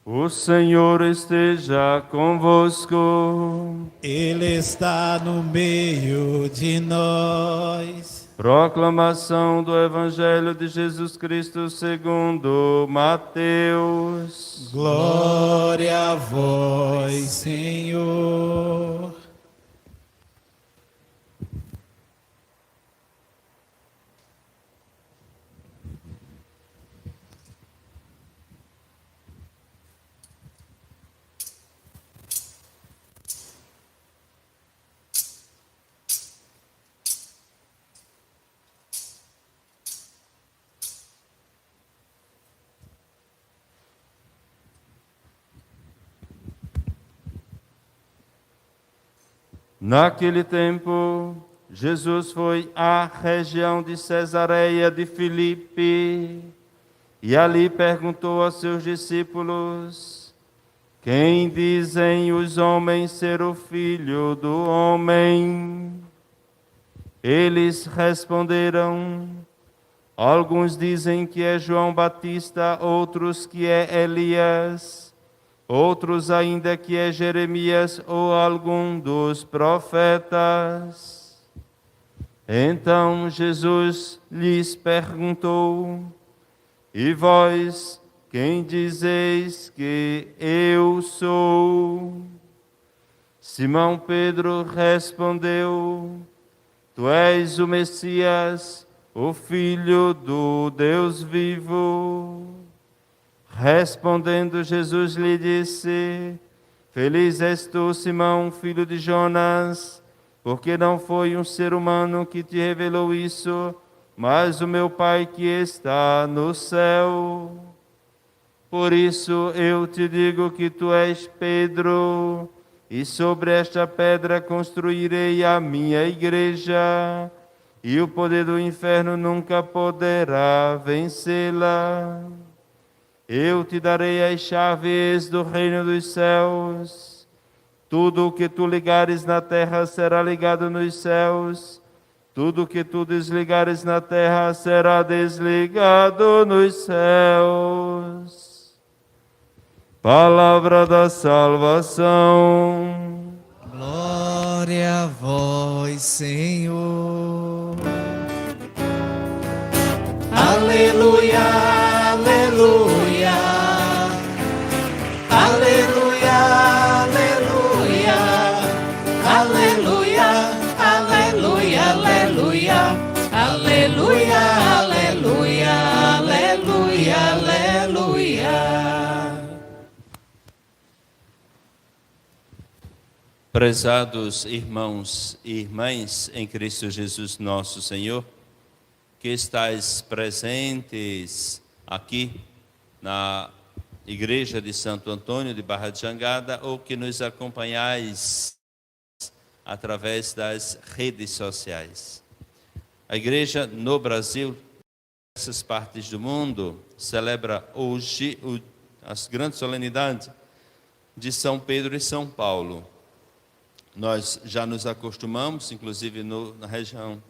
O Senhor esteja convosco. Ele está no meio de nós. Proclamação do Evangelho de Jesus Cristo segundo Mateus. Glória a vós, Senhor. Naquele tempo, Jesus foi à região de Cesareia de Filipe e ali perguntou aos seus discípulos: Quem dizem os homens ser o Filho do Homem? Eles responderam: Alguns dizem que é João Batista, outros que é Elias, outros ainda que é Jeremias ou algum dos profetas. Então Jesus lhes perguntou: E vós, quem dizeis que eu sou? Simão Pedro respondeu: Tu és o Messias, o Filho do Deus vivo. Respondendo Jesus lhe disse: Feliz és tu, Simão, filho de Jonas, porque não foi um ser humano que te revelou isso, mas o meu Pai que está no céu. Por isso eu te digo que tu és Pedro, e sobre esta pedra construirei a minha igreja, e o poder do inferno nunca poderá vencê-la. Eu te darei as chaves do reino dos céus. Tudo o que tu ligares na terra será ligado nos céus. Tudo o que tu desligares na terra será desligado nos céus. Palavra da salvação. Glória a vós, Senhor. Aleluia, aleluia. Aleluia, aleluia. Aleluia, aleluia, aleluia. Aleluia, aleluia, aleluia, aleluia. Prezados irmãos e irmãs em Cristo Jesus nosso Senhor, que estáis presentes aqui na Igreja de Santo Antônio de Barra de Jangada ou que nos acompanhais através das redes sociais. A Igreja no Brasil, em diversas partes do mundo, celebra hoje as grandes solenidades de São Pedro e São Paulo. Nós já nos acostumamos, inclusive na região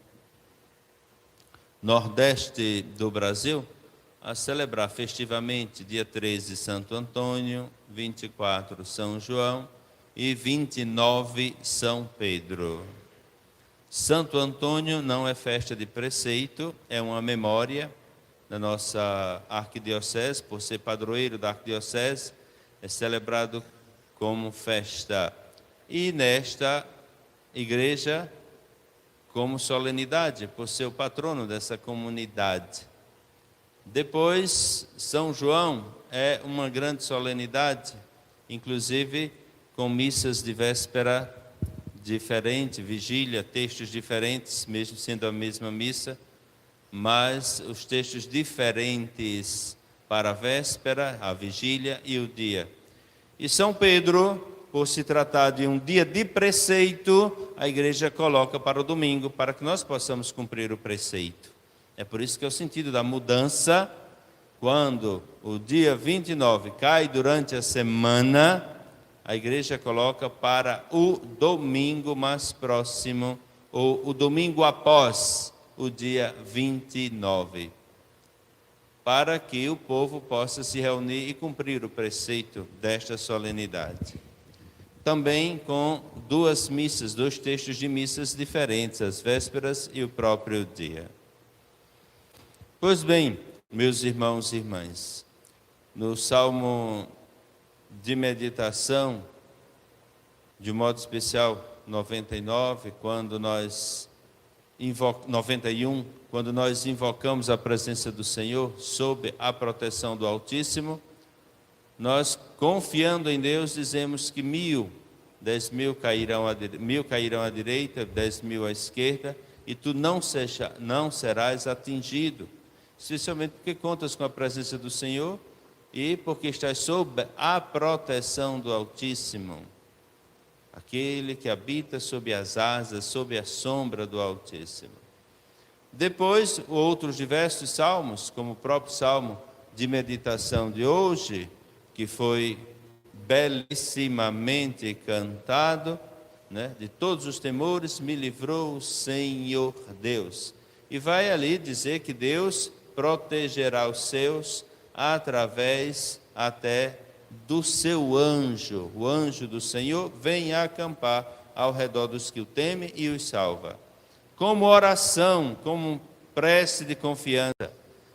nordeste do Brasil, a celebrar festivamente dia 13 Santo Antônio, 24 São João e 29 São Pedro. Santo Antônio não é festa de preceito, é uma memória da nossa arquidiocese, por ser padroeiro da arquidiocese, é celebrado como festa. E nesta igreja, como solenidade, por ser o patrono dessa comunidade. Depois, São João é uma grande solenidade, inclusive com missas de véspera diferente, vigília, textos diferentes, mesmo sendo a mesma missa, mas os textos diferentes para a véspera, a vigília e o dia. E São Pedro, por se tratar de um dia de preceito, a igreja coloca para o domingo, para que nós possamos cumprir o preceito. É por isso que é o sentido da mudança, quando o dia 29 cai durante a semana, a igreja coloca para o domingo mais próximo, ou o domingo após o dia 29. para que o povo possa se reunir e cumprir o preceito desta solenidade. Também com duas missas, dois textos de missas diferentes, as vésperas e o próprio dia. Pois bem, meus irmãos e irmãs, no Salmo de meditação, de modo especial 99, quando nós 91, quando nós invocamos a presença do Senhor sob a proteção do Altíssimo, nós, confiando em Deus, dizemos que 10.000 cairão à direita, 10.000 à esquerda, e tu não serás atingido, especialmente porque contas com a presença do Senhor e porque estás sob a proteção do Altíssimo, aquele que habita sob as asas, sob a sombra do Altíssimo. Depois, outros diversos salmos, como o próprio salmo de meditação de hoje, que foi belíssimamente cantado, né? De todos os temores me livrou o Senhor Deus. E vai ali dizer que Deus protegerá os seus através até do seu anjo. O anjo do Senhor vem acampar ao redor dos que o temem e os salva. Como oração, como prece de confiança.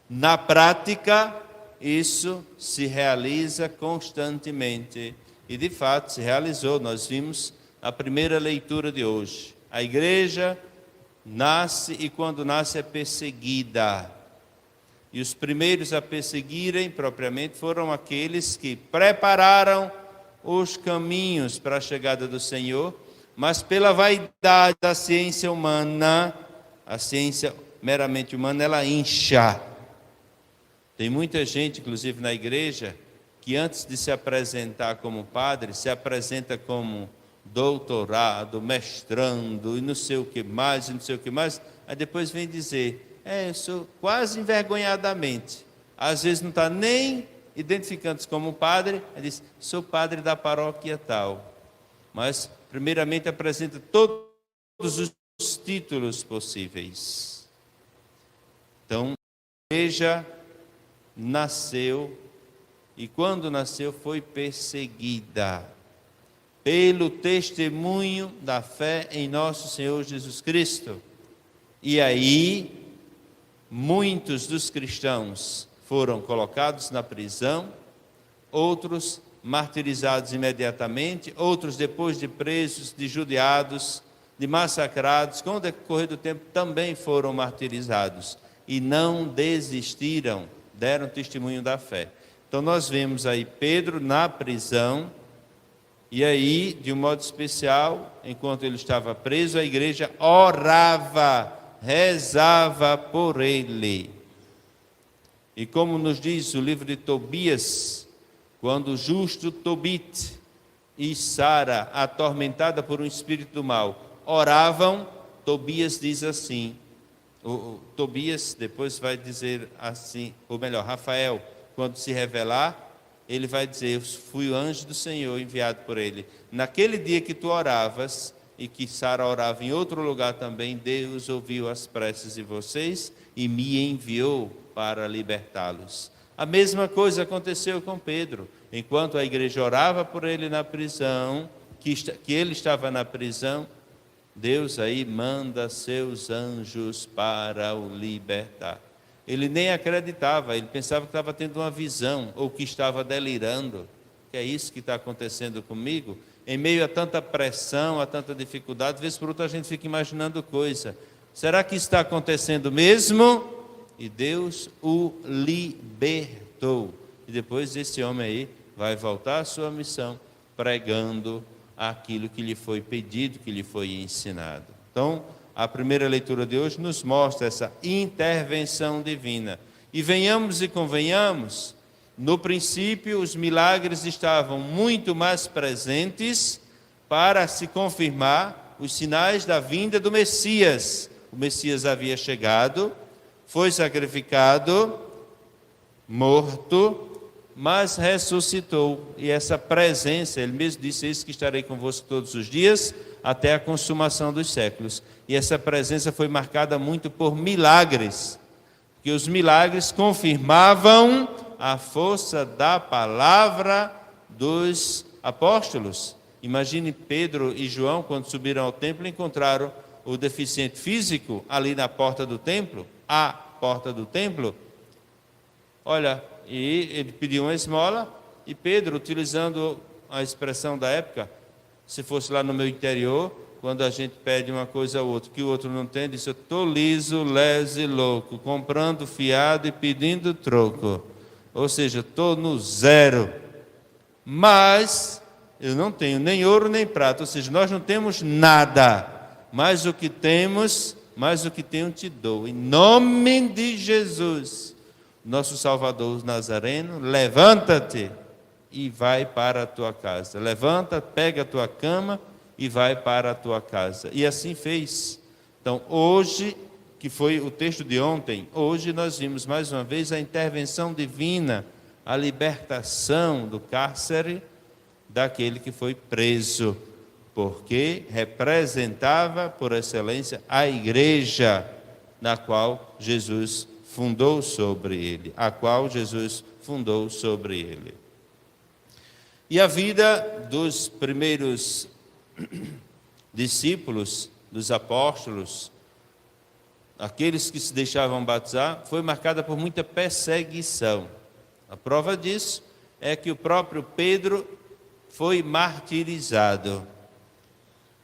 Na prática, isso se realiza constantemente. E de fato se realizou. Nós vimos a primeira leitura de hoje. A igreja nasce e quando nasce é perseguida. E os primeiros a perseguirem propriamente foram aqueles que prepararam os caminhos para a chegada do Senhor, mas pela vaidade da ciência humana, a ciência meramente humana, ela incha. Tem muita gente, inclusive na igreja, que antes de se apresentar como padre, se apresenta como doutorado, mestrando e não sei o que mais, aí depois vem dizer, eu sou quase envergonhadamente. Às vezes não está nem identificando-se como padre, ele diz, sou padre da paróquia tal. Mas, primeiramente, apresenta todos os títulos possíveis. Então, a igreja nasceu, e quando nasceu foi perseguida pelo testemunho da fé em nosso Senhor Jesus Cristo. E aí, muitos dos cristãos foram colocados na prisão, outros martirizados imediatamente, outros depois de presos, de judiados, de massacrados, com o decorrer do tempo também foram martirizados e não desistiram, deram testemunho da fé. Então nós vemos aí Pedro na prisão, e aí, de um modo especial, enquanto ele estava preso, a igreja orava, rezava por ele. E como nos diz o livro de Tobias, quando o justo Tobit e Sara, atormentada por um espírito do mal, oravam, Tobias diz assim, Tobias depois vai dizer assim, ou melhor, Rafael, quando se revelar, ele vai dizer, eu fui o anjo do Senhor enviado por ele. Naquele dia que tu oravas, e que Sara orava em outro lugar também, Deus ouviu as preces de vocês e me enviou para libertá-los. A mesma coisa aconteceu com Pedro. Enquanto a igreja orava por ele na prisão, que ele estava na prisão, Deus aí manda seus anjos para o libertar. Ele nem acreditava, ele pensava que estava tendo uma visão, ou que estava delirando. Que é isso que está acontecendo comigo? Em meio a tanta pressão, a tanta dificuldade, de vez por outra a gente fica imaginando coisa. Será que isso está acontecendo mesmo? E Deus o libertou. E depois esse homem aí vai voltar à sua missão, pregando aquilo que lhe foi pedido, que lhe foi ensinado. Então, a primeira leitura de hoje nos mostra essa intervenção divina. E venhamos e convenhamos, no princípio, os milagres estavam muito mais presentes para se confirmar os sinais da vinda do Messias. O Messias havia chegado, foi sacrificado, morto, mas ressuscitou. E essa presença, ele mesmo disse, eis que estarei convosco todos os dias, até a consumação dos séculos. E essa presença foi marcada muito por milagres. Porque porque os milagres confirmavam a força da palavra dos apóstolos. Imagine Pedro e João, quando subiram ao templo, encontraram o deficiente físico ali na porta do templo, à porta do templo. Olha, e ele pediu uma esmola, e Pedro, utilizando a expressão da época, se fosse lá no meu interior, quando a gente pede uma coisa ao outro, que o outro não tem, disse: eu estou liso, leso e louco, comprando fiado e pedindo troco. Ou seja, estou no zero. Mas eu não tenho nem ouro nem prata, ou seja, nós não temos nada. Mas o que temos, mais o que tenho te dou. Em nome de Jesus, nosso Salvador Nazareno, levanta-te e vai para a tua casa. Levanta, pega a tua cama e vai para a tua casa. E assim fez. Então, hoje, que foi o texto de ontem, hoje nós vimos mais uma vez a intervenção divina, a libertação do cárcere daquele que foi preso, porque representava, por excelência, a igreja na qual Jesus fundou sobre ele, a qual Jesus fundou sobre ele. E a vida dos primeiros discípulos, dos apóstolos, aqueles que se deixavam batizar, foi marcada por muita perseguição. A prova disso é que o próprio Pedro foi martirizado.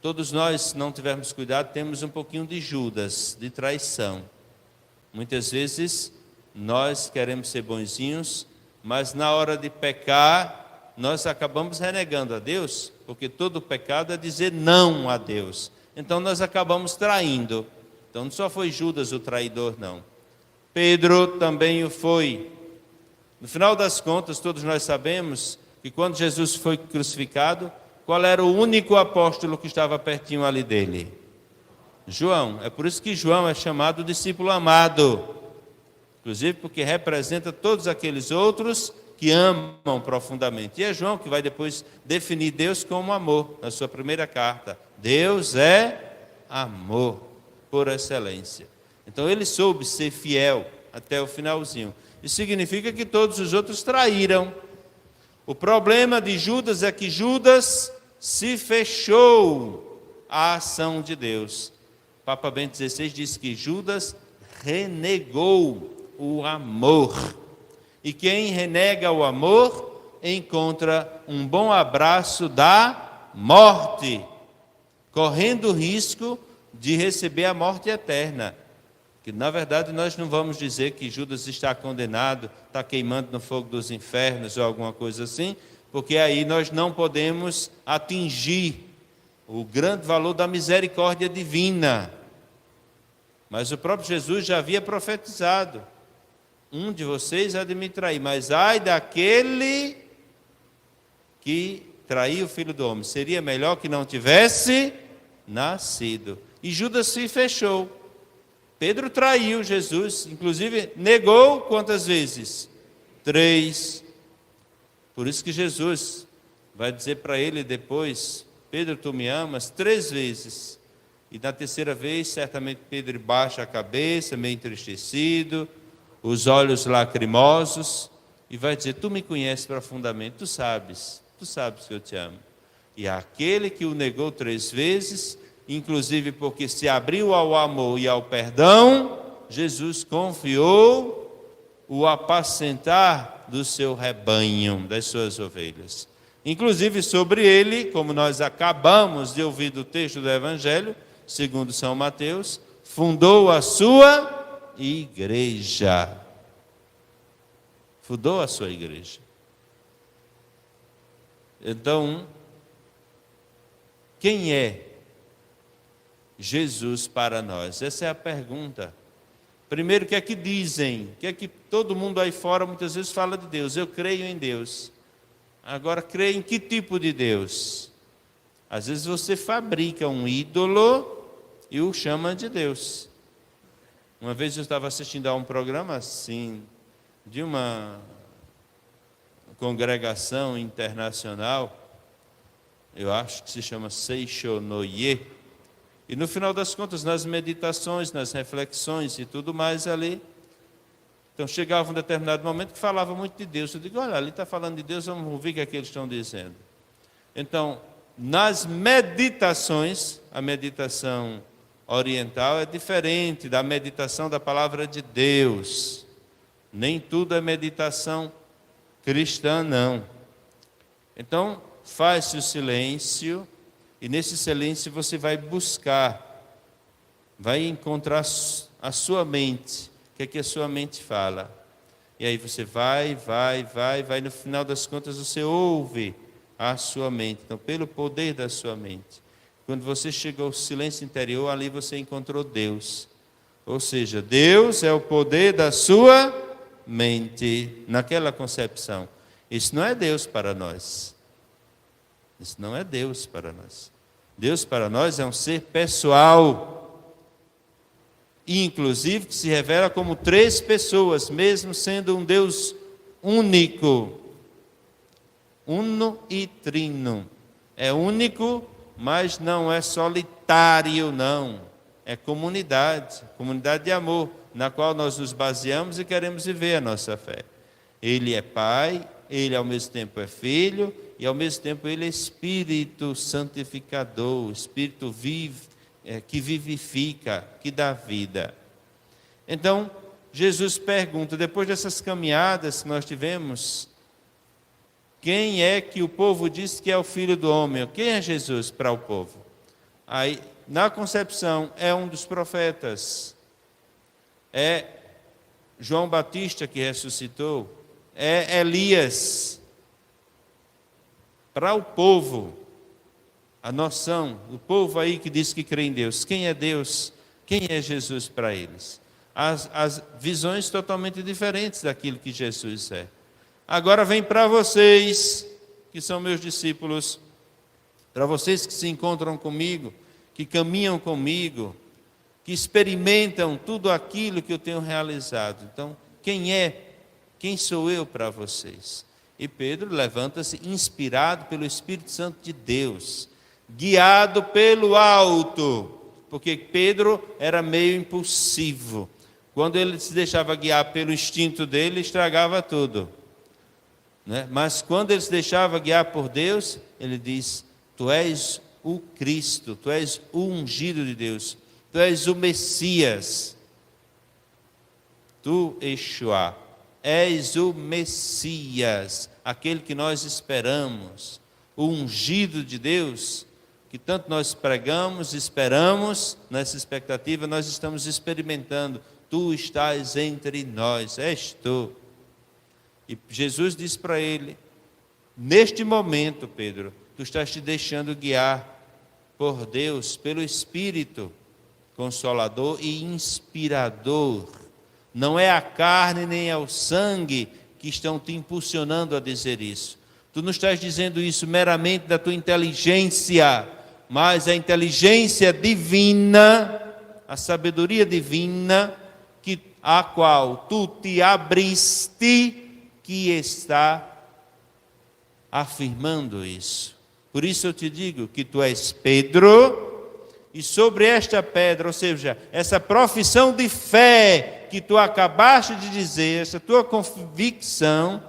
Todos nós, se não tivermos cuidado, temos um pouquinho de Judas, de traição. Muitas vezes nós queremos ser bonzinhos, mas na hora de pecar, nós acabamos renegando a Deus, porque todo pecado é dizer não a Deus. Então nós acabamos traindo. Então não só foi Judas o traidor, não. Pedro também o foi. No final das contas, todos nós sabemos que quando Jesus foi crucificado, qual era o único apóstolo que estava pertinho ali dele? João. É por isso que João é chamado discípulo amado. Inclusive porque representa todos aqueles outros que amam profundamente. E é João que vai depois definir Deus como amor, na sua primeira carta. Deus é amor, por excelência. Então ele soube ser fiel até o finalzinho. Isso significa que todos os outros traíram. O problema de Judas é que Judas se fechou à ação de Deus. Papa Bento XVI diz que Judas renegou o amor. E quem renega o amor encontra um bom abraço da morte, correndo o risco de receber a morte eterna. Que na verdade nós não vamos dizer que Judas está condenado, está queimando no fogo dos infernos ou alguma coisa assim, porque aí nós não podemos atingir o grande valor da misericórdia divina. Mas o próprio Jesus já havia profetizado: um de vocês há de me trair, mas ai daquele que traiu o Filho do Homem, seria melhor que não tivesse nascido. E Judas se fechou. Pedro traiu Jesus, inclusive negou quantas vezes? 3. Por isso que Jesus vai dizer para ele depois: Pedro, tu me amas? 3 vezes. E na terceira vez, certamente Pedro baixa a cabeça, meio entristecido, os olhos lacrimosos, e vai dizer: tu me conheces profundamente, tu sabes que eu te amo. E aquele que o negou 3 vezes, inclusive porque se abriu ao amor e ao perdão, Jesus confiou o apacentar do seu rebanho, das suas ovelhas. Inclusive sobre ele, como nós acabamos de ouvir do texto do Evangelho, segundo São Mateus, fundou a sua igreja. Fundou a sua igreja. Então, quem é Jesus para nós? Essa é a pergunta. Primeiro, o que é que dizem? O que é que todo mundo aí fora muitas vezes fala de Deus? Eu creio em Deus. Agora, creio em que tipo de Deus? Às vezes você fabrica um ídolo e o chama de Deus. Uma vez eu estava assistindo a um programa assim, de uma congregação internacional, eu acho que se chama Seishonoye, e no final das contas, nas meditações, nas reflexões e tudo mais ali, Então chegava um determinado momento que falava muito de Deus. Eu digo, olha, ali está falando de Deus, vamos ouvir o que é que eles estão dizendo. Então, nas meditações, a meditação oriental é diferente da meditação da palavra de Deus. Nem tudo é meditação cristã, não. Então, faz-se o silêncio, e nesse silêncio você vai buscar, vai encontrar a sua mente. O que é que a sua mente fala? E aí você vai, no final das contas você ouve a sua mente. Então, pelo poder da sua mente. Quando você chegou ao silêncio interior, ali você encontrou Deus. Ou seja, Deus é o poder da sua mente, naquela concepção. Isso não é Deus para nós. Isso não é Deus para nós. Deus para nós é um ser pessoal. E, inclusive, que se revela como 3 pessoas, mesmo sendo um Deus único. Uno e trino. É único, mas não é solitário, não. É comunidade de amor, na qual nós nos baseamos e queremos viver a nossa fé. Ele é Pai, Ele ao mesmo tempo é Filho, e ao mesmo tempo Ele é Espírito santificador, Espírito vivo, que vivifica, que dá vida. Então, Jesus pergunta, depois dessas caminhadas que nós tivemos, quem é que o povo diz que é o Filho do Homem? Quem é Jesus para o povo? Aí, na concepção, é um dos profetas. É João Batista que ressuscitou. É Elias. Para o povo, a noção do povo aí que diz que crê em Deus. Quem é Deus? Quem é Jesus para eles? As visões totalmente diferentes daquilo que Jesus é. Agora vem para vocês, que são meus discípulos, para vocês que se encontram comigo, que caminham comigo, que experimentam tudo aquilo que eu tenho realizado. Então, quem sou eu para vocês? E Pedro levanta-se inspirado pelo Espírito Santo de Deus, guiado pelo alto, porque Pedro era meio impulsivo. Quando ele se deixava guiar pelo instinto dele, estragava tudo. Né? Mas quando ele se deixava guiar por Deus, ele diz, tu és o Cristo, tu és o ungido de Deus, tu és o Messias, tu, Yeshua, és o Messias, aquele que nós esperamos, o ungido de Deus, que tanto nós pregamos, esperamos, nessa expectativa nós estamos experimentando, tu estás entre nós, és tu. E Jesus disse para ele, neste momento, Pedro, tu estás te deixando guiar por Deus, pelo Espírito Consolador e inspirador. Não é a carne nem é o sangue que estão te impulsionando a dizer isso. Tu não estás dizendo isso meramente da tua inteligência, mas a inteligência divina, a sabedoria divina, a qual tu te abriste, que está afirmando isso. Por isso eu te digo que tu és Pedro, e sobre esta pedra, ou seja, essa profissão de fé que tu acabaste de dizer, essa tua convicção,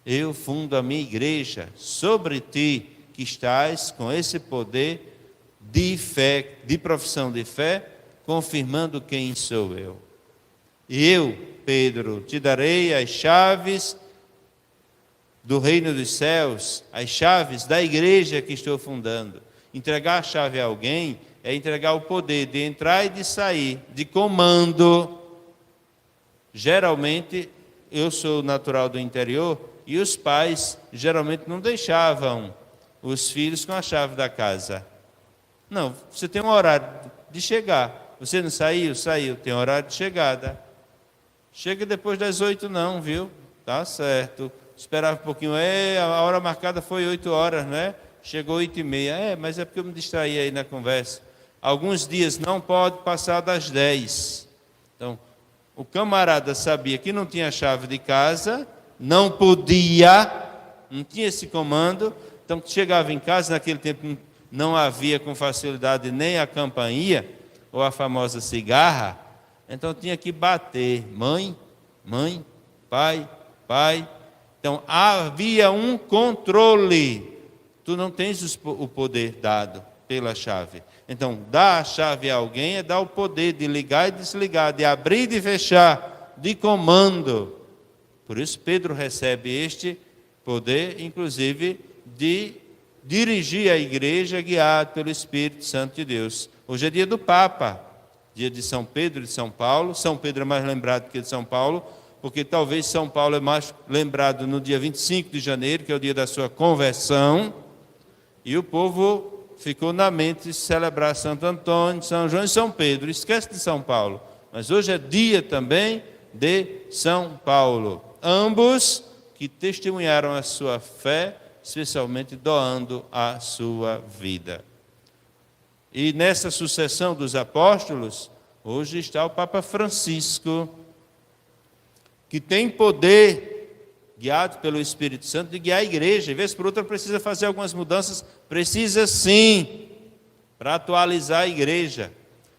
eu fundo a minha igreja sobre ti, que estás com esse poder de fé, de profissão de fé, confirmando quem sou eu. E eu, Pedro, te darei as chaves do reino dos céus, as chaves da igreja que estou fundando. Entregar a chave a alguém é entregar o poder de entrar e de sair, de comando. Geralmente, eu sou natural do interior e os pais geralmente não deixavam os filhos com a chave da casa. Não, você tem um horário de chegar. Você não saiu? Saiu. Tem horário de chegada. Chega depois das 8 não, viu? Tá certo. Esperava um pouquinho. A hora marcada foi 8 horas, né? Chegou 8h30. Mas é porque eu me distraí aí na conversa. Alguns dias não pode passar das 10. Então, o camarada sabia que não tinha chave de casa, não podia, não tinha esse comando. Então, chegava em casa, naquele tempo não havia com facilidade nem a campainha, ou a famosa cigarra. Então tinha que bater. Mãe, mãe, pai, pai. Então, havia um controle. Tu não tens o poder dado pela chave. Então, dar a chave a alguém é dar o poder de ligar e desligar, de abrir e de fechar, de comando. Por isso, Pedro recebe este poder, inclusive, de dirigir a igreja guiado pelo Espírito Santo de Deus. Hoje é dia do Papa, dia de São Pedro e de São Paulo. São Pedro é mais lembrado que de São Paulo, porque talvez São Paulo é mais lembrado no dia 25 de janeiro, que é o dia da sua conversão, e o povo ficou na mente de celebrar Santo Antônio, São João e São Pedro. Esquece de São Paulo. Mas hoje é dia também de São Paulo. Ambos que testemunharam a sua fé, especialmente doando a sua vida. E nessa sucessão dos apóstolos, hoje está o Papa Francisco, que tem poder, guiado pelo Espírito Santo, de guiar a igreja. De vez por outra precisa fazer algumas mudanças, precisa sim, para atualizar a igreja.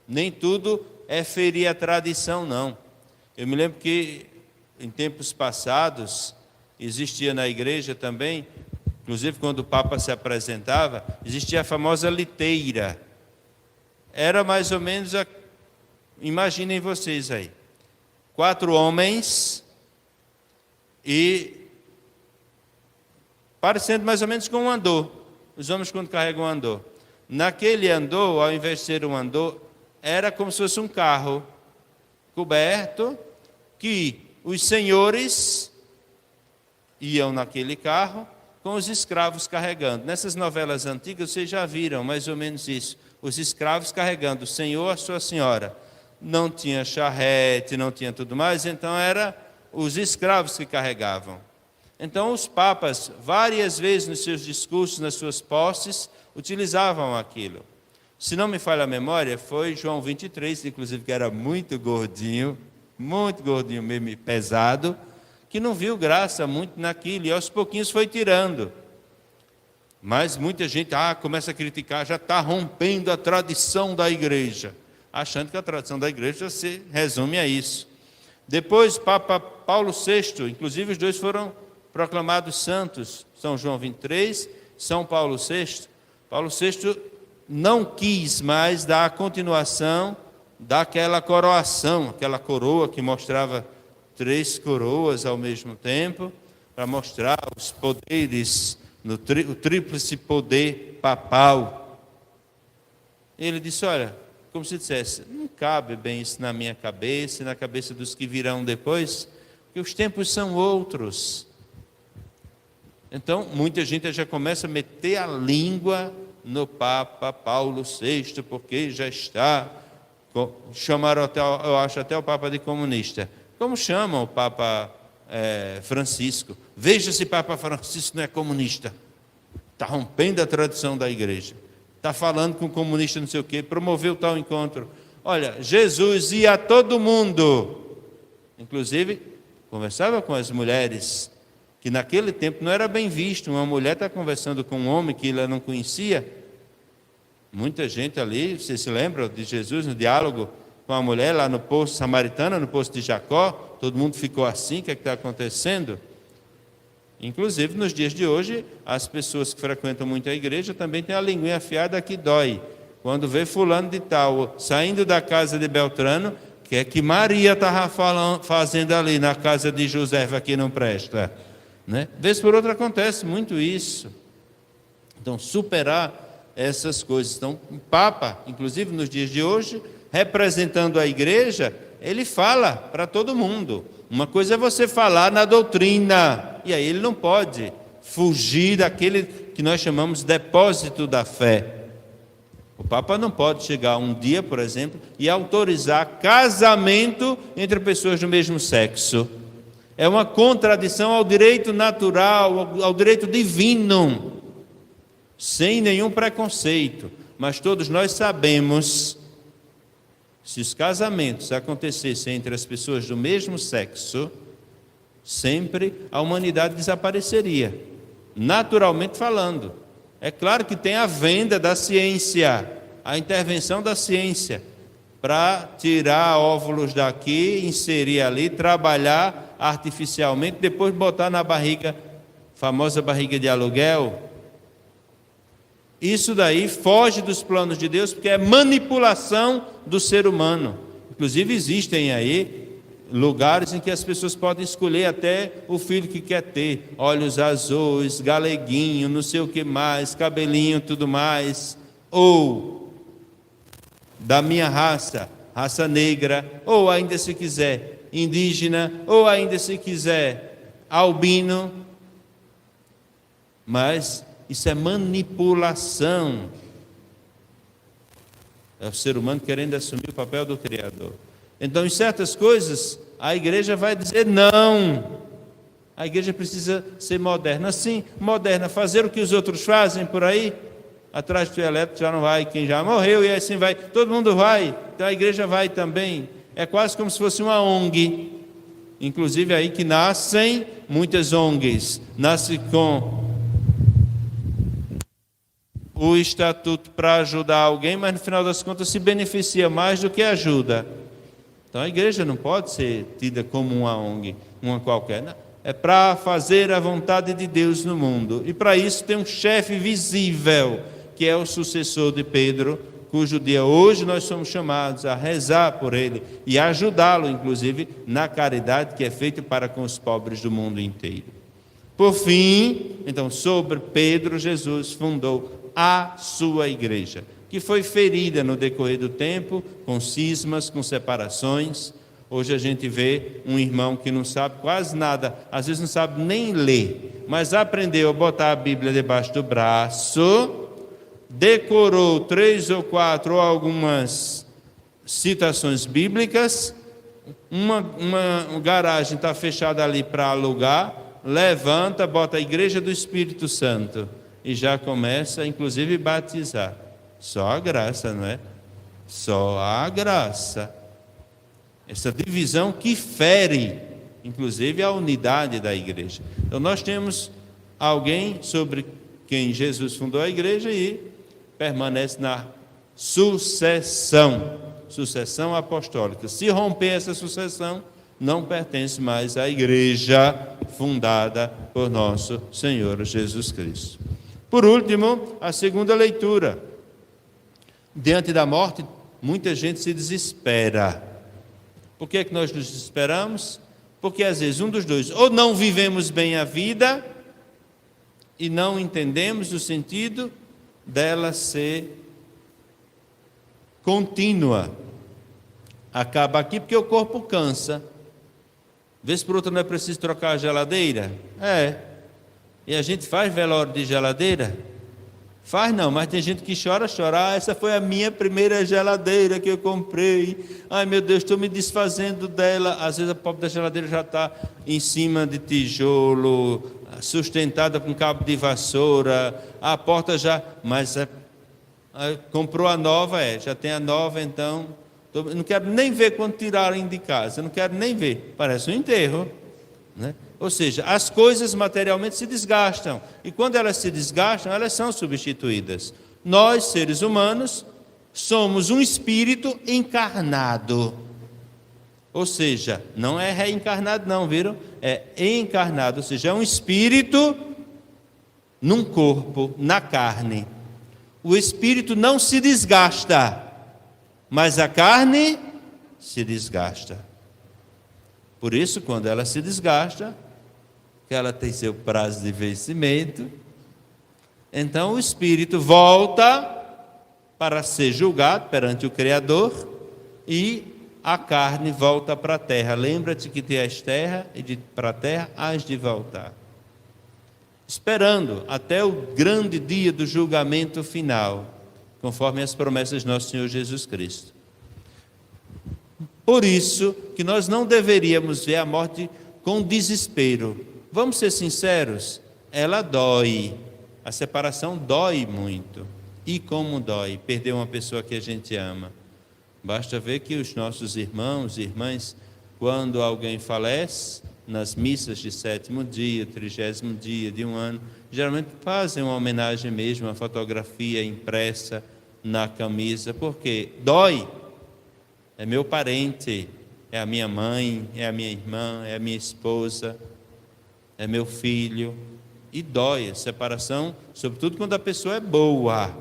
Nem tudo é ferir a tradição, não. Eu me lembro que em tempos passados, existia na igreja também, inclusive quando o Papa se apresentava, existia a famosa liteira. Era mais ou menos, imaginem vocês aí, 4 homens e parecendo mais ou menos com um andor. Os homens quando carregam um andor. Naquele andor, ao invés de ser um andor, era como se fosse um carro coberto, que os senhores iam naquele carro com os escravos carregando. Nessas novelas antigas vocês já viram mais ou menos isso. Os escravos carregando o senhor, a sua senhora. Não tinha charrete, não tinha tudo mais, então era os escravos que carregavam. Então os papas, várias vezes nos seus discursos, nas suas posses, utilizavam aquilo. Se não me falha a memória, foi João 23, inclusive, que era muito gordinho mesmo, pesado, que não viu graça muito naquilo, e aos pouquinhos foi tirando. Mas muita gente começa a criticar, já está rompendo a tradição da igreja, achando que a tradição da igreja se resume a isso. Depois, Papa Paulo VI, inclusive os dois foram proclamados santos, São João 23, São Paulo VI. Paulo VI não quis mais dar a continuação daquela coroação, aquela coroa que mostrava 3 coroas ao mesmo tempo, para mostrar os poderes, o tríplice poder papal. Ele disse, olha, como se dissesse, não cabe bem isso na minha cabeça e na cabeça dos que virão depois, porque os tempos são outros. Então, muita gente já começa a meter a língua no Papa Paulo VI, porque já está, chamaram até, eu acho até o Papa de comunista. Como chamam o Papa Francisco? Veja se Papa Francisco não é comunista. Está rompendo a tradição da igreja. Está falando com comunista não sei o quê, promoveu tal encontro. Olha, Jesus ia a todo mundo. Inclusive, conversava com as mulheres, que naquele tempo não era bem visto. Uma mulher está conversando com um homem que ela não conhecia. Muita gente ali, vocês se lembram de Jesus no diálogo com a mulher lá no poço samaritano, no poço de Jacó? Todo mundo ficou assim, o que é que está acontecendo? Inclusive, nos dias de hoje, as pessoas que frequentam muito a igreja também têm a linguinha afiada que dói. Quando vê fulano de tal saindo da casa de Beltrano, que é que Maria estava fazendo ali na casa de José, que não presta. Né? Vez por outra acontece muito isso. Então, superar essas coisas. Então, o Papa, inclusive nos dias de hoje, representando a igreja, ele fala para todo mundo. Uma coisa é você falar na doutrina, e aí ele não pode fugir daquele que nós chamamos de depósito da fé. O Papa não pode chegar um dia, por exemplo, e autorizar casamento entre pessoas do mesmo sexo. É uma contradição ao direito natural, ao direito divino, sem nenhum preconceito. Mas todos nós sabemos, se os casamentos acontecessem entre as pessoas do mesmo sexo, sempre a humanidade desapareceria, naturalmente falando. É claro que tem a venda da ciência, a intervenção da ciência, para tirar óvulos daqui, inserir ali, trabalhar artificialmente, depois botar na barriga, famosa barriga de aluguel. Isso daí foge dos planos de Deus, porque é manipulação do ser humano. Inclusive existem aí lugares em que as pessoas podem escolher até o filho que quer ter, olhos azuis, galeguinho, não sei o que mais, cabelinho, tudo mais, ou da minha raça, raça negra, ou ainda se quiser indígena, ou ainda se quiser albino. Mas isso é manipulação. É o ser humano querendo assumir o papel do Criador. Então, em certas coisas, a igreja vai dizer não. A igreja precisa ser moderna. Sim, moderna, fazer o que os outros fazem por aí. Atrás do fio elétrico já não vai quem já morreu, e assim vai. Todo mundo vai, então a igreja vai também. É quase como se fosse uma ONG. Inclusive aí que nascem muitas ONGs. Nasce com o estatuto para ajudar alguém, mas no final das contas se beneficia mais do que ajuda. Então a igreja não pode ser tida como uma ONG, uma qualquer. Não. É para fazer a vontade de Deus no mundo. E para isso tem um chefe visível, que é o sucessor de Pedro, cujo dia hoje nós somos chamados a rezar por ele e ajudá-lo, inclusive, na caridade que é feita para com os pobres do mundo inteiro. Por fim, então, sobre Pedro, Jesus fundou a sua igreja, que foi ferida no decorrer do tempo, com cismas, com separações. Hoje a gente vê um irmão que não sabe quase nada, às vezes não sabe nem ler, mas aprendeu a botar a Bíblia debaixo do braço, decorou 3 ou 4 ou algumas citações bíblicas, uma garagem está fechada ali para alugar, levanta, bota a Igreja do Espírito Santo e já começa, inclusive, a batizar. Só a graça, não é? Só a graça. Essa divisão que fere, inclusive, a unidade da igreja. Então, nós temos alguém sobre quem Jesus fundou a igreja e permanece na sucessão apostólica. Se romper essa sucessão, não pertence mais à igreja fundada por nosso Senhor Jesus Cristo. Por último, a segunda leitura. Diante da morte, muita gente se desespera. Por que é que nós nos desesperamos? Porque às vezes um dos dois, ou não vivemos bem a vida e não entendemos o sentido dela ser contínua. Acaba aqui porque o corpo cansa. Vez por outra não é preciso trocar a geladeira? É. E a gente faz velório de geladeira? Faz não, mas tem gente que chora. Essa foi a minha primeira geladeira que eu comprei. Ai meu Deus, estou me desfazendo dela. Às vezes a pobre da geladeira já está em cima de tijolo, sustentada com cabo de vassoura, a porta já... Mas comprou a nova, já tem a nova, então... Não quero nem ver quando tirarem de casa, não quero nem ver. Parece um enterro, né? Ou seja, as coisas materialmente se desgastam. E quando elas se desgastam, elas são substituídas. Nós, seres humanos, somos um espírito encarnado. Ou seja, não é reencarnado não, viram? É encarnado, ou seja, é um espírito num corpo, na carne. O espírito não se desgasta, mas a carne se desgasta. Por isso, quando ela se desgasta, que ela tem seu prazo de vencimento, então o espírito volta para ser julgado perante o Criador e a carne volta para a terra. Lembra-te que tu és terra e para a terra hás de voltar. Esperando até o grande dia do julgamento final, conforme as promessas de nosso Senhor Jesus Cristo. Por isso que nós não deveríamos ver a morte com desespero. Vamos ser sinceros, ela dói. A separação dói muito. E como dói perder uma pessoa que a gente ama. Basta ver que os nossos irmãos e irmãs, quando alguém falece, nas missas de 7º dia, 30º dia de um ano, geralmente fazem uma homenagem mesmo, uma fotografia impressa na camisa, porque dói. é meu parente, é a minha mãe, é a minha irmã, é a minha esposa, é meu filho. E dói a separação, sobretudo quando a pessoa é boa.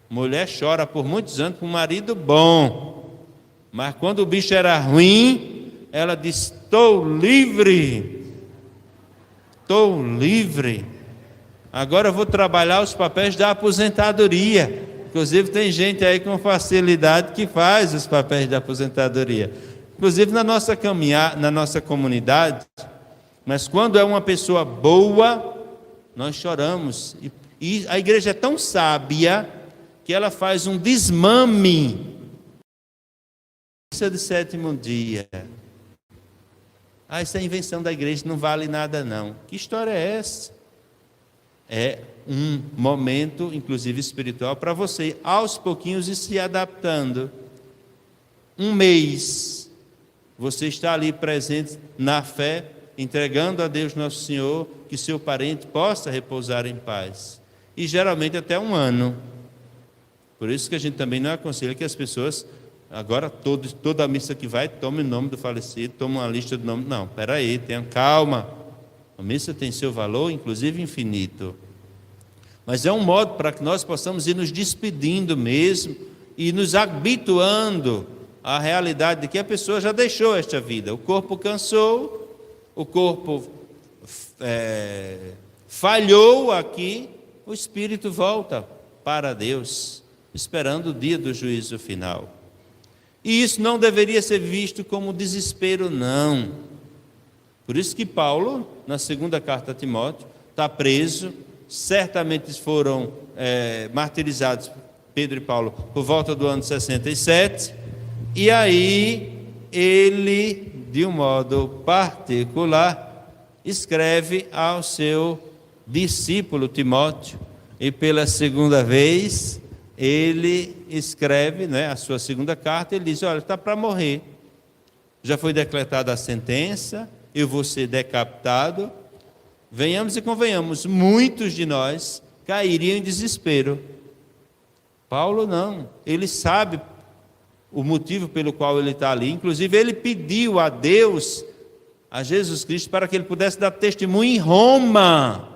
Mulher chora por muitos anos por um marido bom, mas quando o bicho era ruim, ela diz: estou livre, estou livre. Agora eu vou trabalhar os papéis da aposentadoria. Inclusive tem gente aí com facilidade que faz os papéis da aposentadoria. Inclusive na nossa comunidade. Mas quando é uma pessoa boa, nós choramos. E a igreja é tão sábia que ela faz um desmame. Missa de sétimo dia. Isso é invenção da igreja, não vale nada não. Que história é essa? É um momento, inclusive espiritual, para você, aos pouquinhos, ir se adaptando. Um mês, você está ali presente na fé, entregando a Deus Nosso Senhor, que seu parente possa repousar em paz. E geralmente até um ano. Por isso que a gente também não aconselha que as pessoas, agora toda a missa que vai, tome o nome do falecido, tome uma lista do nome. Não, espera aí, tenha calma. A missa tem seu valor, inclusive infinito. Mas é um modo para que nós possamos ir nos despedindo mesmo e nos habituando à realidade de que a pessoa já deixou esta vida. O corpo cansou, o corpo falhou aqui, o espírito volta para Deus, esperando o dia do juízo final. E isso não deveria ser visto como desespero, não. Por isso que Paulo, na segunda carta a Timóteo, está preso, certamente foram martirizados, Pedro e Paulo, por volta do ano 67, e aí ele, de um modo particular, escreve ao seu discípulo Timóteo, e pela segunda vez ele escreve, a sua segunda carta, ele diz: olha, está para morrer, já foi decretada a sentença, eu vou ser decapitado. Venhamos e convenhamos, muitos de nós cairiam em desespero. Paulo não, ele sabe o motivo pelo qual ele está ali. Inclusive ele pediu a Deus, a Jesus Cristo, para que ele pudesse dar testemunho em Roma.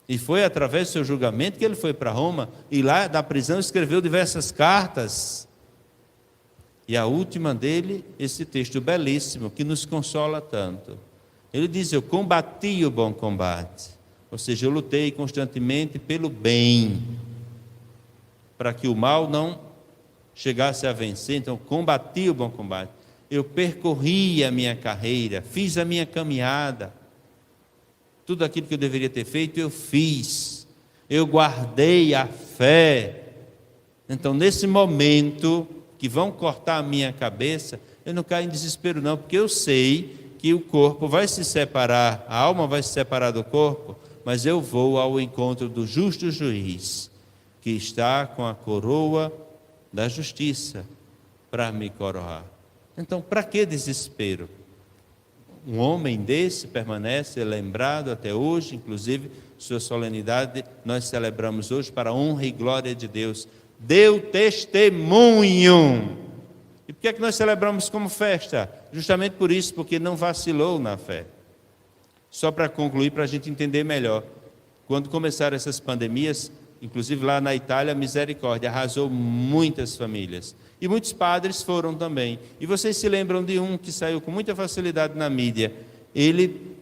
E foi através do seu julgamento que ele foi para Roma, e lá da prisão escreveu diversas cartas. E a última dele, esse texto belíssimo, que nos consola tanto. Ele diz: eu combati o bom combate, ou seja, eu lutei constantemente pelo bem, para que o mal não chegasse a vencer. Então, combati o bom combate, eu percorri a minha carreira, fiz a minha caminhada, tudo aquilo que eu deveria ter feito, eu fiz, eu guardei a fé. Então, nesse momento que vão cortar a minha cabeça, eu não caio em desespero não, porque eu sei que o corpo vai se separar, a alma vai se separar do corpo, mas eu vou ao encontro do justo juiz, que está com a coroa da justiça para me coroar. Então, para que desespero? Um homem desse permanece lembrado até hoje, inclusive sua solenidade nós celebramos hoje para a honra e glória de Deus. Deu testemunho. E por que é que nós celebramos como festa? Justamente por isso, porque não vacilou na fé. Só para concluir, para a gente entender melhor. Quando começaram essas pandemias, inclusive lá na Itália, a misericórdia arrasou muitas famílias. E muitos padres foram também. E vocês se lembram de um que saiu com muita facilidade na mídia. Ele,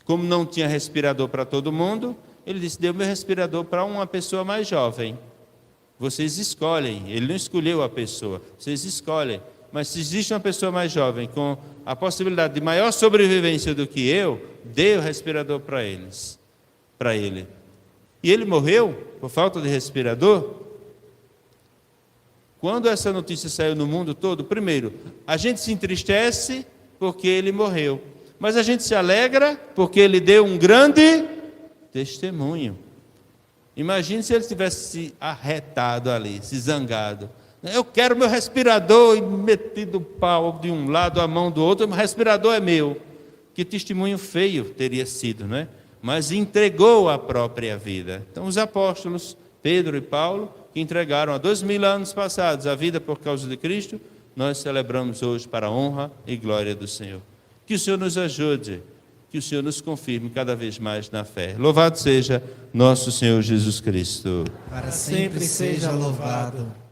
como não tinha respirador para todo mundo, ele disse: deu meu respirador para uma pessoa mais jovem. Vocês escolhem. Ele não escolheu a pessoa, vocês escolhem. Mas se existe uma pessoa mais jovem com a possibilidade de maior sobrevivência do que eu, dê o respirador para ele. E ele morreu por falta de respirador. Quando essa notícia saiu no mundo todo, primeiro, a gente se entristece porque ele morreu, mas a gente se alegra porque ele deu um grande testemunho. Imagine se ele tivesse se arretado ali, se zangado. Eu quero meu respirador, e metido o pau de um lado, a mão do outro, o respirador é meu. Que testemunho feio teria sido, não é? Mas entregou a própria vida. Então os apóstolos, Pedro e Paulo, que entregaram há 2000 anos passados a vida por causa de Cristo, nós celebramos hoje para a honra e glória do Senhor. Que o Senhor nos ajude, que o Senhor nos confirme cada vez mais na fé. Louvado seja nosso Senhor Jesus Cristo. Para sempre seja louvado.